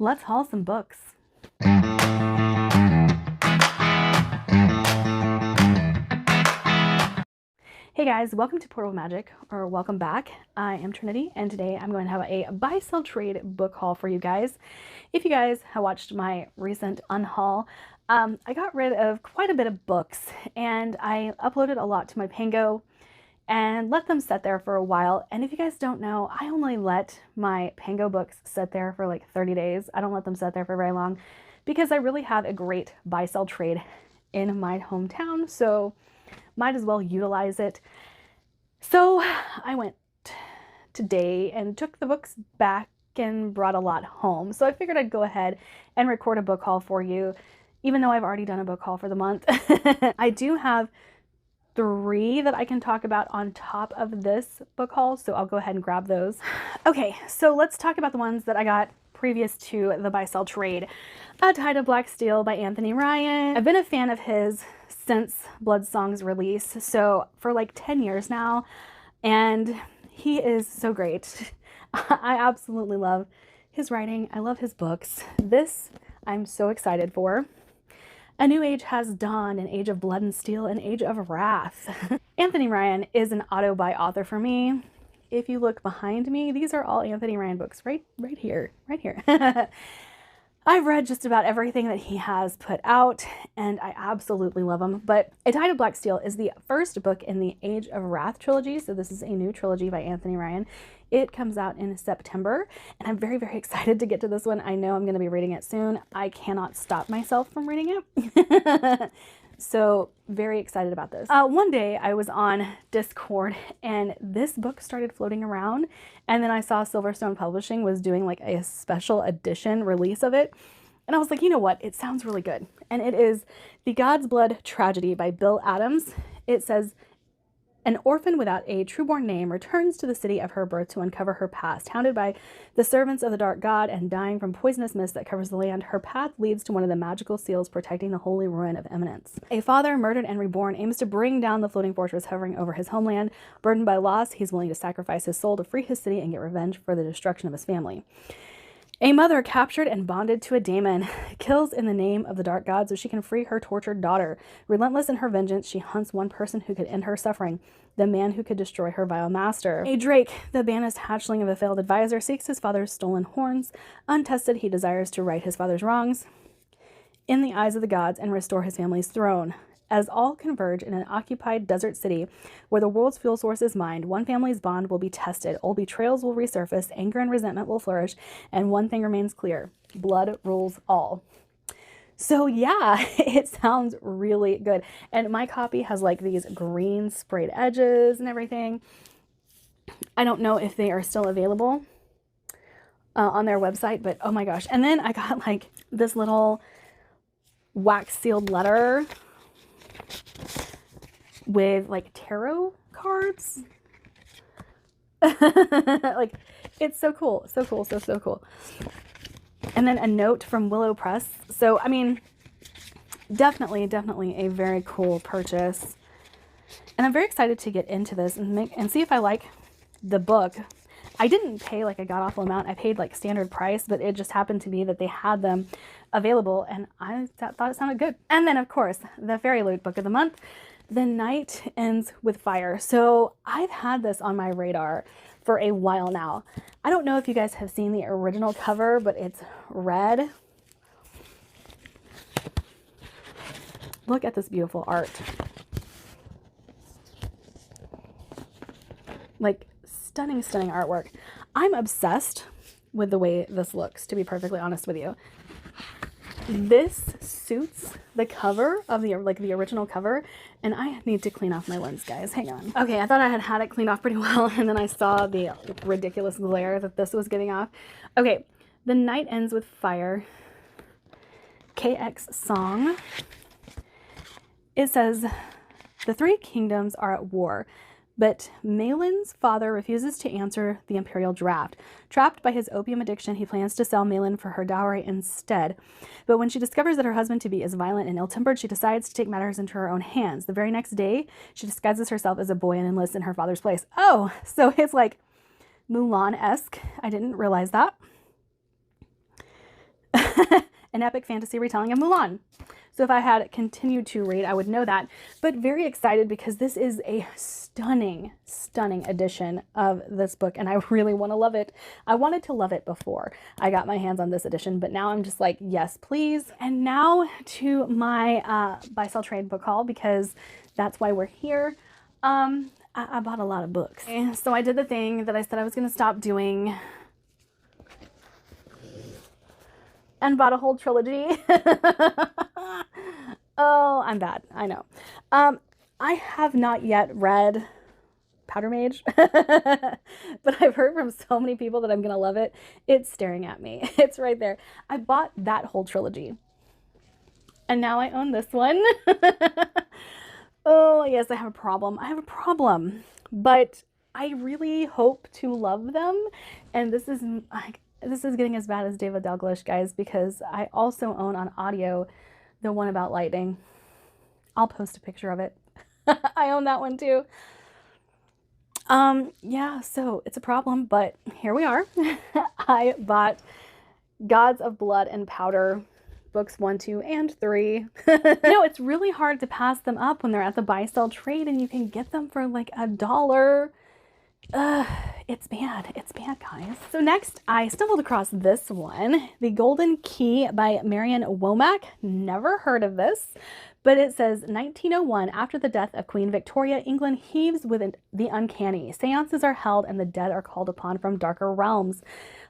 let's haul some books. Hey guys, welcome to Portal Magic, or welcome back. I am Trinity, and today I'm going to have a buy, sell, trade book haul for you guys. If you guys have watched my recent unhaul, I got rid of quite a bit of books, and I uploaded a lot to my Pango and let them sit there for a while. And if you guys don't know, I only let my Pango books sit there for like 30 days. I don't let them sit there for very long because I really have a great buy, sell, trade in my hometown, so might as well utilize it. So I went today and took the books back and brought a lot home. So I figured I'd go ahead and record a book haul for you, even though I've already done a book haul for the month. I do have 3 that I can talk about on top of this book haul, so I'll go ahead and grab those. Okay, so let's talk about the ones that I got previous to the buy, sell, trade. A Tide of Black Steel by Anthony Ryan. I've been a fan of his since Bloodsong's release, so for like 10 years now, and he is so great. I absolutely love his writing. I love his books. This I'm so excited for. A New Age Has Dawned, An Age of Blood and Steel, An Age of Wrath. Anthony Ryan is an auto-buy author for me. If you look behind me, these are all Anthony Ryan books right here. I've read just about everything that he has put out, and I absolutely love them. But A Tide of Black Steel is the first book in the Age of Wrath trilogy, so this is a new trilogy by Anthony Ryan. It comes out in September, and I'm very, very excited to get to this one. I know I'm going to be reading it soon. I cannot stop myself from reading it. So very excited about this. One day I was on Discord and this book started floating around, and then I saw Silverstone Publishing was doing like a special edition release of it. And I was like, you know what? It sounds really good. And it is The God's Blood Tragedy by Bill Adams. It says, an orphan without a true-born name returns to the city of her birth to uncover her past. Hounded by the servants of the dark god and dying from poisonous mist that covers the land, her path leads to one of the magical seals protecting the holy ruin of Eminence. A father, murdered and reborn, aims to bring down the floating fortress hovering over his homeland. Burdened by loss, he's willing to sacrifice his soul to free his city and get revenge for the destruction of his family. A mother captured and bonded to a daemon kills in the name of the dark god so she can free her tortured daughter. Relentless in her vengeance, she hunts one person who could end her suffering, the man who could destroy her vile master. A drake, the banished hatchling of a failed advisor, seeks his father's stolen horns. Untested, he desires to right his father's wrongs in the eyes of the gods and restore his family's throne. As all converge in an occupied desert city where the world's fuel source is mined, one family's bond will be tested, old betrayals will resurface, anger and resentment will flourish, and one thing remains clear: blood rules all. So yeah, it sounds really good. And my copy has like these green sprayed edges and everything. I don't know if they are still available on their website, but oh my gosh. And then I got like this little wax sealed letter with like tarot cards. Like, it's so cool. So cool. And then a note from Willow Press. So, I mean, definitely a very cool purchase. And I'm very excited to get into this and see if I like the book. I didn't pay like a god-awful amount. I paid like standard price, but it just happened to be that they had them available, and I thought it sounded good. And then, of course, the Fairy Loot book of the month, The Night Ends with Fire. So I've had this on my radar for a while now. I don't know if you guys have seen the original cover, but it's red. Look at this beautiful art. Like, stunning artwork. I'm obsessed with the way this looks, to be perfectly honest with you. This suits the cover of the original cover, and I need to clean off my lens, guys. Hang on. Okay, I thought I had it cleaned off pretty well, and then I saw the ridiculous glare that this was giving off. Okay, The Night Ends with Fire, KX Song. It says, the 3 kingdoms are at war. But Malin's father refuses to answer the imperial draft. Trapped by his opium addiction, he plans to sell Malin for her dowry instead. But when she discovers that her husband-to-be is violent and ill-tempered, she decides to take matters into her own hands. The very next day, she disguises herself as a boy and enlists in her father's place. Oh, so it's like Mulan-esque. I didn't realize that. an epic fantasy retelling of Mulan. So if I had continued to read, I would know that. But very excited because this is a stunning, stunning edition of this book, and I really want to love it. I wanted to love it before I got my hands on this edition, but now I'm just like, yes, please. And now to my buy, sell, trade book haul, because that's why we're here. I bought a lot of books. So I did the thing that I said I was going to stop doing and bought a whole trilogy. Oh, I'm bad. I know. I have not yet read Powder Mage, but I've heard from so many people that I'm going to love it. It's staring at me. It's right there. I bought that whole trilogy. And now I own this one. Oh, yes, I have a problem. I have a problem. But I really hope to love them. And this is getting as bad as David Dalglish, guys, because I also own on audio the one about lightning. I'll post a picture of it. I own that one too. Yeah, so it's a problem, but here we are. I bought Gods of Blood and Powder books 1, 2, and 3. You know, it's really hard to pass them up when they're at the buy, sell, trade, and you can get them for like $1. It's bad. It's bad, guys. So next, I stumbled across this one, The Golden Key by Marion Womack. Never heard of this, but it says 1901, after the death of Queen Victoria, England heaves with the uncanny. Seances are held and the dead are called upon from darker realms.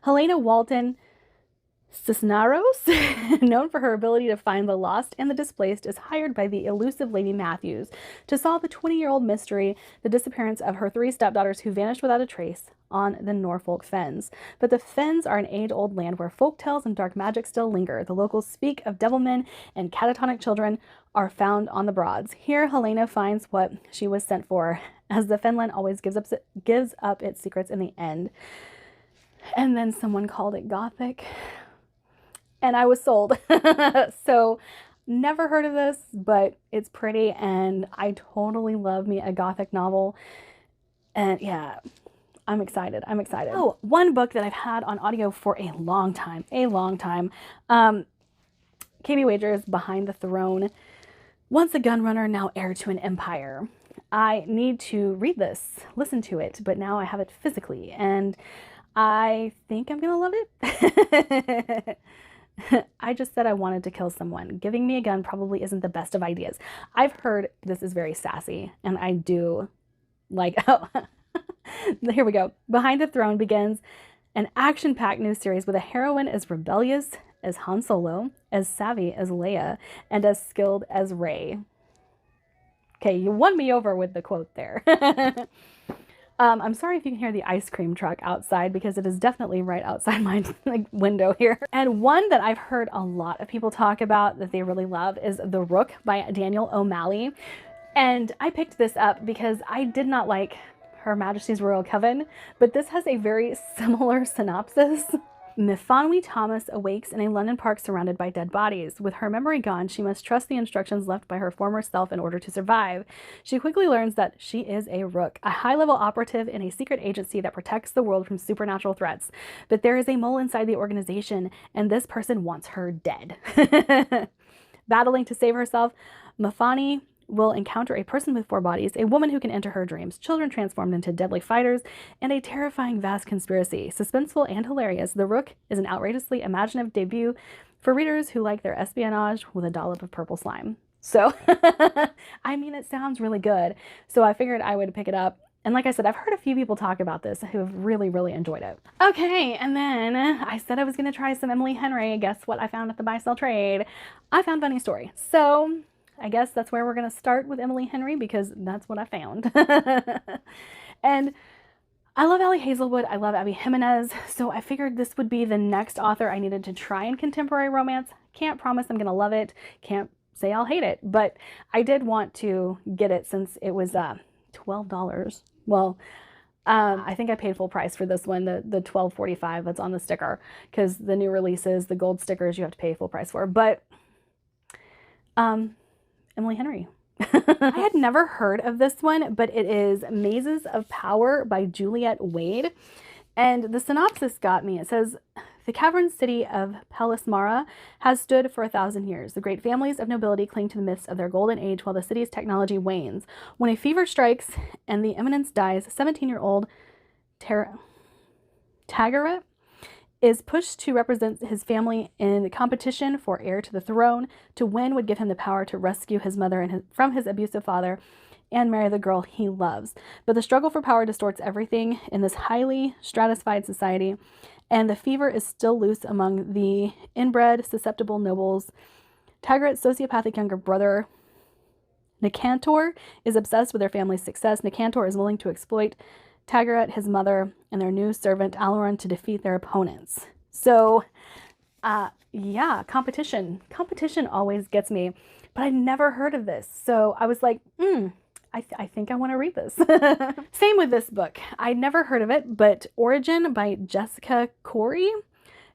Helena Walton Cisneros, known for her ability to find the lost and the displaced, is hired by the elusive Lady Matthews to solve the 20-year-old mystery, the disappearance of her 3 stepdaughters who vanished without a trace on the Norfolk Fens. But the Fens are an age-old land where folktales and dark magic still linger. The locals speak of devilmen, and catatonic children are found on the Broads. Here, Helena finds what she was sent for, as the Fenland always gives up its secrets in the end. And then someone called it Gothic, and I was sold. So never heard of this, but it's pretty, and I totally love me a Gothic novel. And yeah, I'm excited. I'm excited. Oh, one book that I've had on audio for a long time. KB Wager's Behind the Throne. Once a gunrunner, now heir to an empire. I need to read this, listen to it, but now I have it physically, and I think I'm gonna love it. I just said I wanted to kill someone. Giving me a gun probably isn't the best of ideas. I've heard this is very sassy, and I do like, oh, here we go. Behind the Throne begins an action-packed new series with a heroine as rebellious as Han Solo, as savvy as Leia, and as skilled as Rey. Okay, you won me over with the quote there. I'm sorry if you can hear the ice cream truck outside, because it is definitely right outside my window here. And one that I've heard a lot of people talk about that they really love is The Rook by Daniel O'Malley. And I picked this up because I did not like Her Majesty's Royal Coven, but this has a very similar synopsis. Mifanwi Thomas awakes in a London park surrounded by dead bodies. With her memory gone, she must trust the instructions left by her former self in order to survive. She quickly learns that she is a rook, a high-level operative in a secret agency that protects the world from supernatural threats. But there is a mole inside the organization, and this person wants her dead. Battling to save herself, Mafani will encounter a person with 4 bodies, a woman who can enter her dreams, children transformed into deadly fighters, and a terrifying vast conspiracy. Suspenseful and hilarious, The Rook is an outrageously imaginative debut for readers who like their espionage with a dollop of purple slime. So, I mean, it sounds really good. So I figured I would pick it up. And like I said, I've heard a few people talk about this who have really, really enjoyed it. Okay, and then I said I was going to try some Emily Henry. Guess what I found at the Buy Sell Trade? I found Funny Story. So I guess that's where we're going to start with Emily Henry, because that's what I found. And I love Allie Hazelwood. I love Abby Jimenez. So I figured this would be the next author I needed to try in contemporary romance. Can't promise I'm going to love it. Can't say I'll hate it. But I did want to get it since it was $12. Well, I think I paid full price for this one, the $12.45 that's on the sticker, because the new releases, the gold stickers, you have to pay full price for. But Emily Henry. I had never heard of this one, but it is Mazes of Power by Juliette Wade. And the synopsis got me. It says, The cavern city of Palismara has stood for 1,000 years. The great families of nobility cling to the myths of their golden age while the city's technology wanes. When a fever strikes and the eminence dies, 17-year-old Tagaret is pushed to represent his family in the competition for heir to the throne. To win would give him the power to rescue his mother from his abusive father and marry the girl he loves. But the struggle for power distorts everything in this highly stratified society, and the fever is still loose among the inbred, susceptible nobles. Tagaret's sociopathic younger brother, Nicantor, is obsessed with their family's success. Nicantor is willing to exploit Tagaret, his mother, and their new servant, Alaron, to defeat their opponents. So, yeah, competition. Competition always gets me, but I never heard of this. So I was like, I think I want to read this. Same with this book. I'd never heard of it, but Origin by Jessica Corey.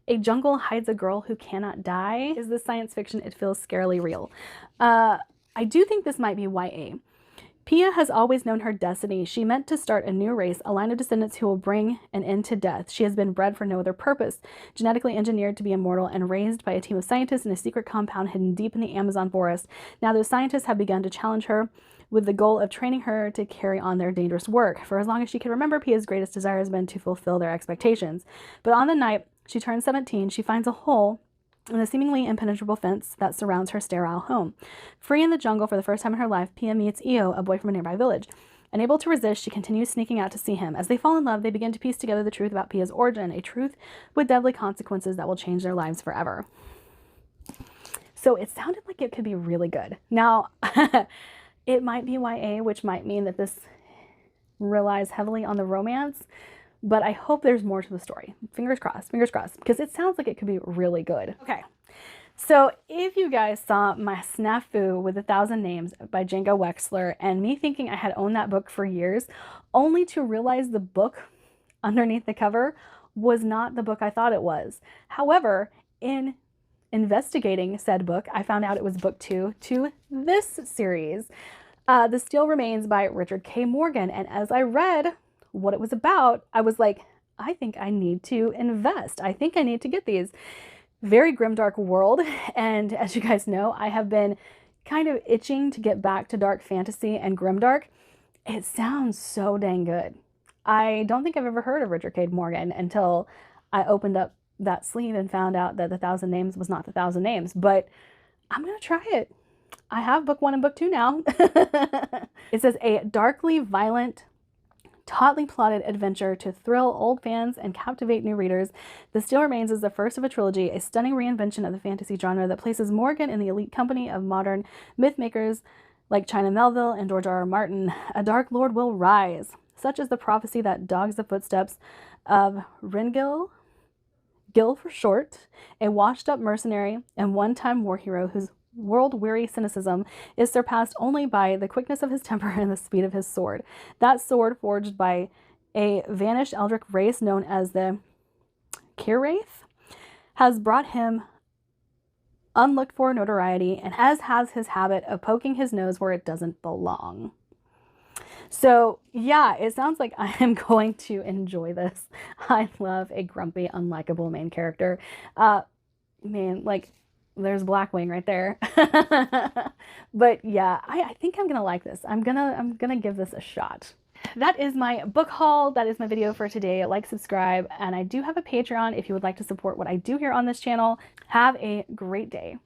A jungle hides a girl who cannot die. Is this science fiction? It feels scarily real. I do think this might be YA. Pia has always known her destiny. She meant to start a new race, a line of descendants who will bring an end to death. She has been bred for no other purpose, genetically engineered to be immortal and raised by a team of scientists in a secret compound hidden deep in the Amazon forest. Now those scientists have begun to challenge her with the goal of training her to carry on their dangerous work. For as long as she can remember, Pia's greatest desire has been to fulfill their expectations. But on the night she turns 17, she finds a hole in the seemingly impenetrable fence that surrounds her sterile home. Free in the jungle for the first time in her life, Pia meets Io, a boy from a nearby village. Unable to resist, she continues sneaking out to see him. As they fall in love, they begin to piece together the truth about Pia's origin, a truth with deadly consequences that will change their lives forever. So it sounded like it could be really good. Now, it might be YA, which might mean that this relies heavily on the romance, but I hope there's more to the story. Fingers crossed, because it sounds like it could be really good. Okay, so if you guys saw my snafu with 1,000 Names by Django Wexler and me thinking I had owned that book for years, only to realize the book underneath the cover was not the book I thought it was. However, in investigating said book, I found out it was book 2 to this series, The Steel Remains by Richard K. Morgan. And as I read what it was about, I was like, I think I need to invest. I think I need to get these. Very grimdark world. And as you guys know, I have been kind of itching to get back to dark fantasy and grimdark. It sounds so dang good. I don't think I've ever heard of Richard K. Morgan until I opened up that sleeve and found out that the 1,000 Names was not the 1,000 Names, but I'm going to try it. I have book 1 and book 2 now. It says a darkly violent, tautly plotted adventure to thrill old fans and captivate new readers. The Steel Remains is the first of a trilogy, a stunning reinvention of the fantasy genre that places Morgan in the elite company of modern myth makers like China Melville and George R.R. Martin. A dark lord will rise. Such is the prophecy that dogs the footsteps of Ringil, Gil for short, a washed-up mercenary and one-time war hero whose world-weary cynicism is surpassed only by the quickness of his temper and the speed of his sword. That sword, forged by a vanished eldritch race known as the Kirwraith, has brought him unlooked-for notoriety and has his habit of poking his nose where it doesn't belong. So yeah, it sounds like I am going to enjoy this. I love a grumpy, unlikable main character. Man, like, there's Blackwing right there. But yeah, I think I'm gonna like this. I'm gonna give this a shot. That is my book haul. That is my video for today. Like, subscribe, and I do have a Patreon if you would like to support what I do here on this channel. Have a great day.